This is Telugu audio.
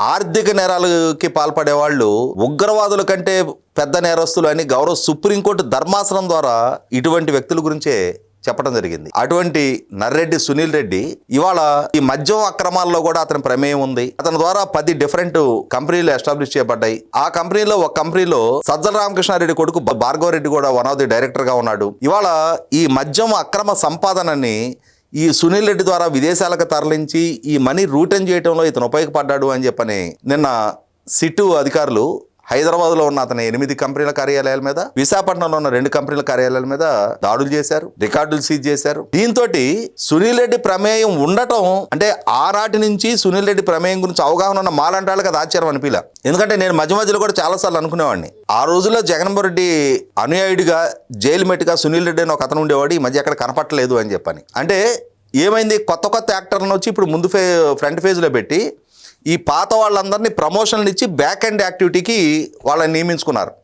ఆర్థిక నేరాలకి పాల్పడే వాళ్ళు ఉగ్రవాదుల కంటే పెద్ద నేరస్తులు అని గౌరవ సుప్రీంకోర్టు ధర్మాసనం ద్వారా ఇటువంటి వ్యక్తుల గురించే చెప్పడం జరిగింది. అటువంటి నర్రెడ్డి సునీల్ రెడ్డి ఇవాళ ఈ మద్యం అక్రమాల్లో కూడా అతని ప్రమేయం ఉంది. అతని ద్వారా 10 డిఫరెంట్ కంపెనీలు ఎస్టాబ్లిష్ చేయబడ్డాయి. ఆ కంపెనీలో ఒక కంపెనీలో సజ్జల రామకృష్ణారెడ్డి కొడుకు భార్గవ రెడ్డి కూడా వన్ ఆఫ్ ది డైరెక్టర్ గా ఉన్నాడు. ఇవాళ ఈ మద్యం అక్రమ సంపాదనని ఈ సునీల్ రెడ్డి ద్వారా విదేశాలకు తరలించి ఈ మనీ రూటన్ చేయడంలో ఇతను ఉపయోగపడ్డాడు అని చెప్పని నిన్న సిట్టు అధికారులు హైదరాబాద్లో ఉన్న అతని 8 కంపెనీల కార్యాలయాల మీద, విశాఖపట్నంలో ఉన్న 2 కంపెనీల కార్యాలయాల మీద దాడులు చేశారు, రికార్డులు సీజ్ చేశారు. దీంతో సునీల్ రెడ్డి ప్రమేయం ఉండటం అంటే ఆనాటి నుంచి సునీల్ రెడ్డి ప్రమేయం గురించి అవగాహన ఉన్న మాలాంటి వాళ్ళకి అది ఆశ్చర్యం అనిపించలే. ఎందుకంటే నేను మధ్యలో కూడా చాలాసార్లు అనుకునేవాడిని, ఆ రోజుల్లో జగన్మోహన్ రెడ్డి అనుయాయుడిగా జైలు మెట్టుగా సునీల్ రెడ్డి అని ఒక అతను ఉండేవాడు, ఈ మధ్య ఎక్కడ కనపట్టలేదు అని చెప్పని. అంటే ఏమైంది, కొత్త యాక్టర్లను వచ్చి ఇప్పుడు ముందు ఫ్రంట్ ఫేజ్లో పెట్టి ఈ పాత వాళ్ళందరినీ ప్రమోషన్లు ఇచ్చి బ్యాక్ ఎండ్ యాక్టివిటీకి వాళ్ళని నియమించుకున్నారు.